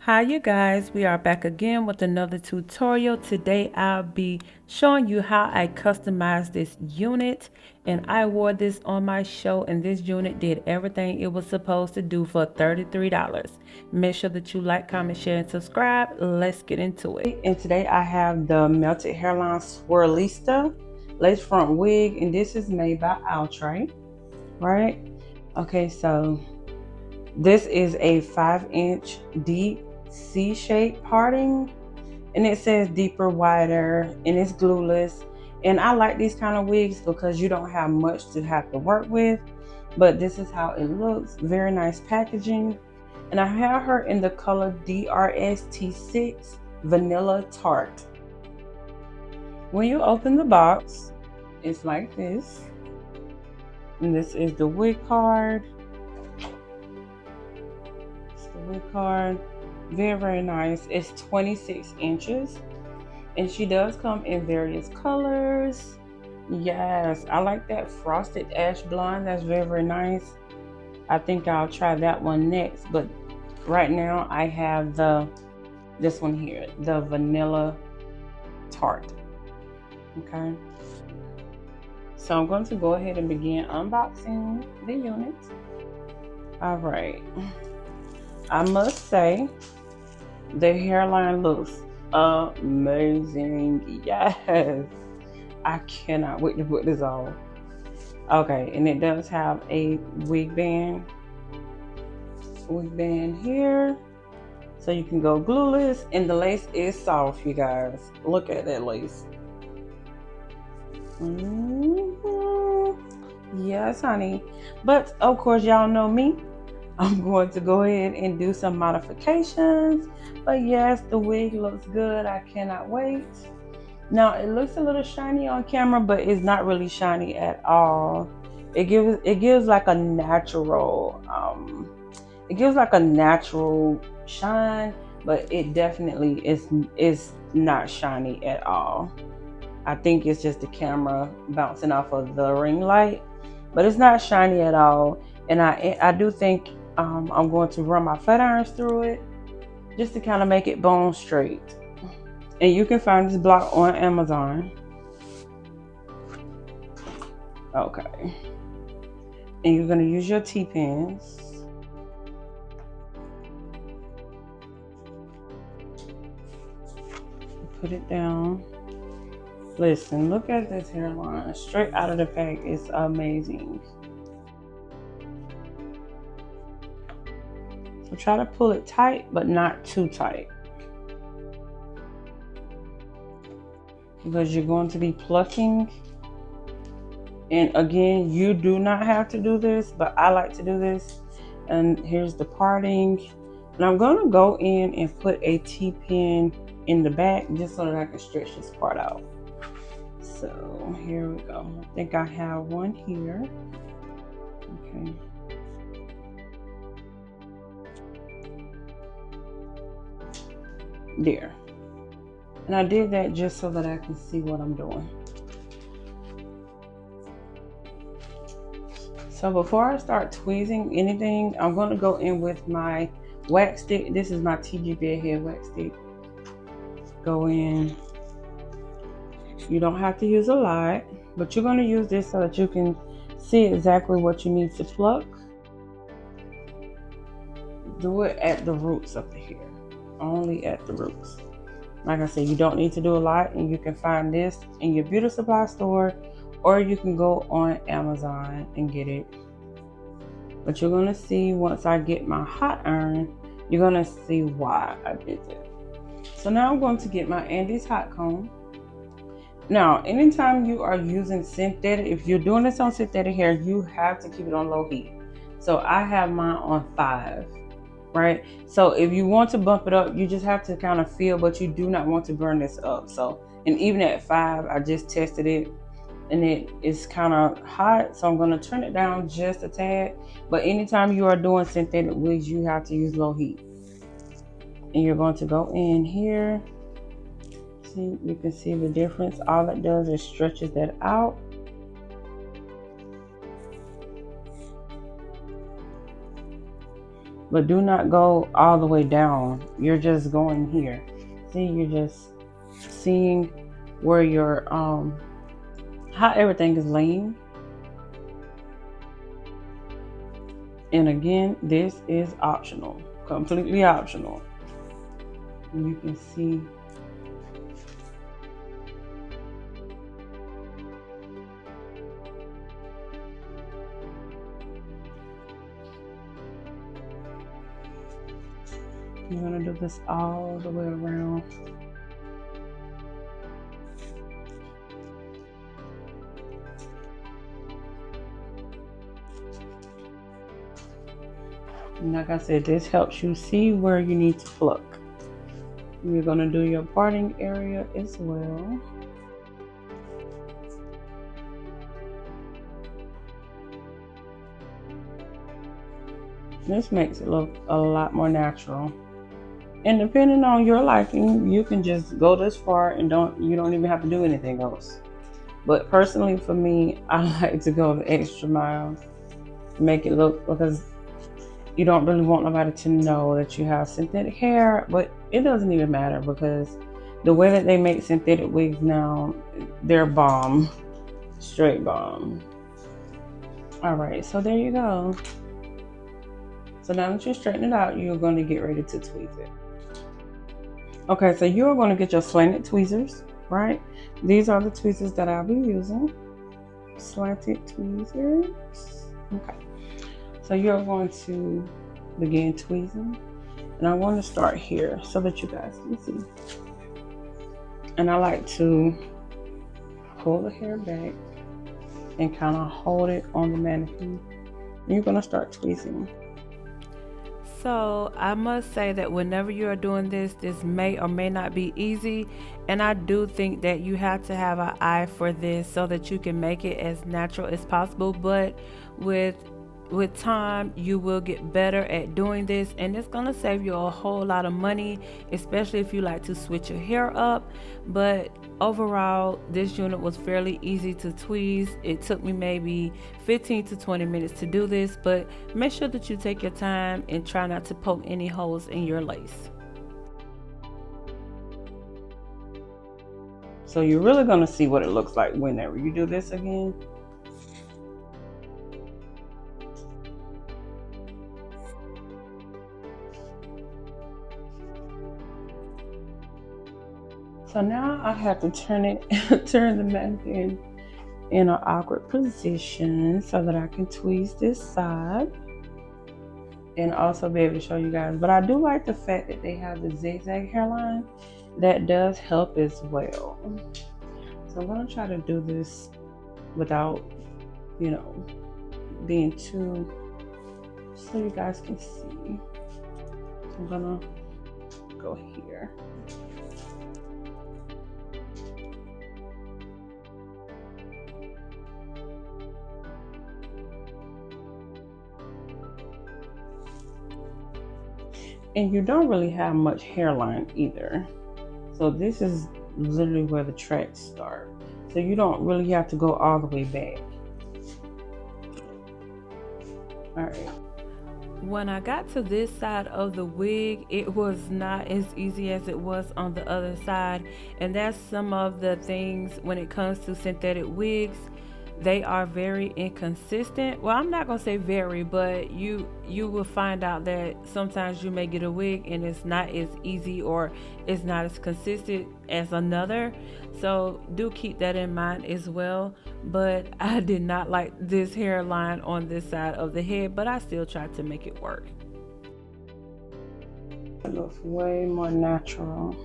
Hi you guys, we are back again with another tutorial. Today I'll be showing you how I customized this unit, and I wore this on my show, and this unit did everything it was supposed to do for $33. Make sure that you like, comment, share, and subscribe. Let's get into it. And today I have the melted hairline Swirliest lace front wig, and this is made by Outre, right? Okay, so this is a 5-inch deep C-shaped parting, and it says deeper, wider, and it's glueless. And I like these kind of wigs because you don't have much to have to work with, but this is how it looks. Very nice packaging. And I have her in the color DRST6 Vanilla Tart. When you open the box, it's like this, and this is the wig card. It's the wig card. Very nice. It's 26 inches, and she does come in various colors. Yes, I like that frosted ash blonde. That's very nice. I think I'll try that one next, but right now I have this one here, the vanilla tart. Okay, so I'm going to go ahead and begin unboxing the unit. All right, I must say the hairline looks amazing. Yes, I cannot wait to put this on. Okay, and it does have a wig band here, so you can go glueless, and the lace is soft, you guys. Look at that lace. Yes, honey. But of course, y'all know me. I'm going to go ahead and do some modifications. But yes, the wig looks good. I cannot wait. Now it looks a little shiny on camera, but it's not really shiny at all. It gives like a natural shine, but it definitely is not shiny at all. I think it's just the camera bouncing off of the ring light, but it's not shiny at all. And I do think I'm going to run my flat irons through it just to kind of make it bone straight. And you can find this block on Amazon. Okay. And you're going to use your T-pins. Put it down. Listen, look at this hairline. Straight out of the pack. It's amazing. So try to pull it tight, but not too tight, because you're going to be plucking. And again, you do not have to do this, but I like to do this. And here's the parting. And I'm going to go in and put a T-pin in the back just so that I can stretch this part out. So here we go. I think I have one here. Okay. There. And I did that just so that I can see what I'm doing. So before I start tweezing anything, I'm going to go in with my wax stick. This is my Tigi bedhead wax stick. Go in. You don't have to use a lot, but you're going to use this so that you can see exactly what you need to pluck. Do it at the roots of the hair. Only at the roots. Like I said, you don't need to do a lot, and you can find this in your beauty supply store, or you can go on Amazon and get it. But you're going to see once I get my hot iron, you're going to see why I did it. So now I'm going to get my Andis hot comb. Now, anytime you are using synthetic, if you're doing this on synthetic hair, you have to keep it on low heat. So I have mine on 5. Right, so if you want to bump it up, you just have to kind of feel, but you do not want to burn this up. So, and even at 5, I just tested it, and it is kind of hot, so I'm going to turn it down just a tad. But anytime you are doing synthetic wigs, you have to use low heat. And you're going to go in here. See, you can see the difference. All it does is stretches that out. but do not go all the way down. You're just going here. See, you're just seeing where your how everything is laying. And again, this is optional, completely optional. And you can see you're gonna do this all the way around. And like I said, this helps you see where you need to pluck. You're gonna do your parting area as well. This makes it look a lot more natural. And depending on your liking, you can just go this far and you don't even have to do anything else. But personally for me, I like to go the extra mile, make it look, because you don't really want nobody to know that you have synthetic hair, but it doesn't even matter because the way that they make synthetic wigs now, they're bomb, straight bomb. All right, so there you go. So now that you straighten it out, you're going to get ready to tweeze it. Okay, so you're going to get your slanted tweezers, right? These are the tweezers that I'll be using. Slanted tweezers. Okay. So you're going to begin tweezing. And I want to start here so that you guys can see. And I like to pull the hair back and kind of hold it on the mannequin. And you're going to start tweezing. So I must say that whenever you are doing this may or may not be easy, and I do think that you have to have an eye for this so that you can make it as natural as possible. But with time, you will get better at doing this, and it's gonna save you a whole lot of money, especially if you like to switch your hair up. But overall, this unit was fairly easy to tweeze. It took me maybe 15 to 20 minutes to do this, but make sure that you take your time and try not to poke any holes in your lace. So you're really gonna see what it looks like whenever you do this again. So now I have to turn the mannequin in an awkward position so that I can tweeze this side and also be able to show you guys. But I do like the fact that they have the zigzag hairline. That does help as well. So I'm gonna try to do this without, being too, so you guys can see. So I'm gonna go here. And you don't really have much hairline either. So this is literally where the tracks start. So you don't really have to go all the way back. All right. When I got to this side of the wig, it was not as easy as it was on the other side. And that's some of the things when it comes to synthetic wigs. They are very inconsistent. Well, I'm not gonna say very, but you will find out that sometimes you may get a wig and it's not as easy or it's not as consistent as another. So do keep that in mind as well. But I did not like this hairline on this side of the head, but I still tried to make it work. It looks way more natural.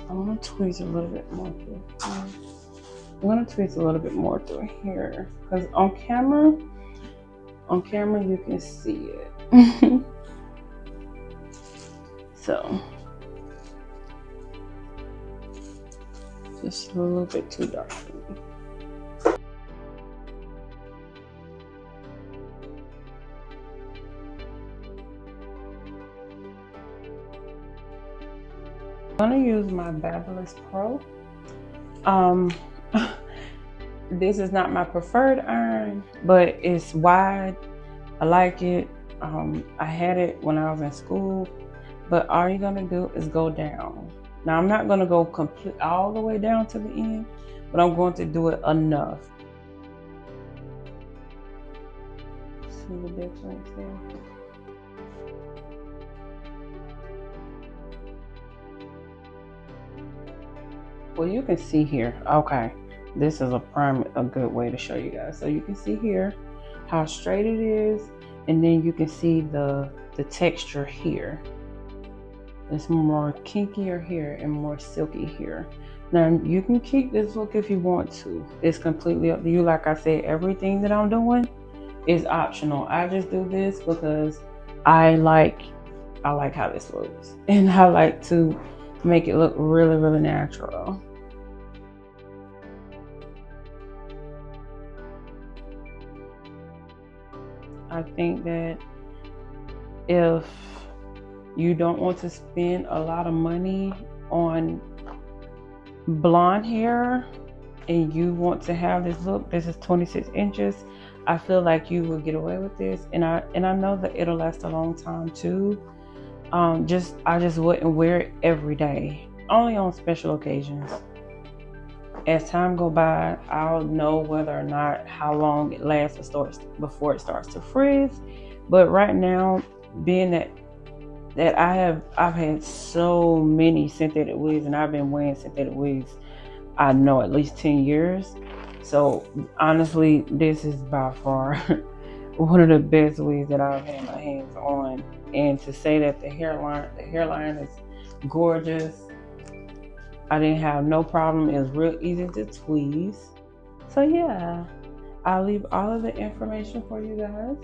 I'm gonna tweeze a little bit more through here. I'm gonna tweeze a little bit more through here because on camera you can see it. So just a little bit too dark for me. I'm gonna use my Babyliss Pro. This is not my preferred iron, but it's wide I like it. I had it when I was in school, but all you're gonna do is go down. Now I'm not gonna go complete all the way down to the end, but I'm going to do it enough. See the difference there? Well, you can see here. Okay, this is a good way to show you guys. So you can see here how straight it is, and then you can see the texture here. It's more kinkier here and more silky here. Now you can keep this look if you want to. It's completely up to you. Like I said, everything that I'm doing is optional. I just do this because I like how this looks, and I like to make it look really, really natural. I think that if you don't want to spend a lot of money on blonde hair and you want to have this look, this is 26 inches, I feel like you will get away with this, and I know that it'll last a long time too. I just wouldn't wear it every day, only on special occasions. As time go by, I'll know whether or not how long it lasts before it starts to frizz. But right now, being that I've had so many synthetic wigs, and I've been wearing synthetic wigs, I know at least 10 years. So honestly, this is by far one of the best wigs that I've had my hands on. And to say that the hairline is gorgeous. I didn't have no problem. It was real easy to tweeze. So yeah, I'll leave all of the information for you guys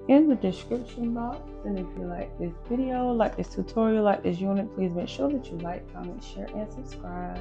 in the description box. And if you like this video, like this tutorial, like this unit, please make sure that you like, comment, share, and subscribe.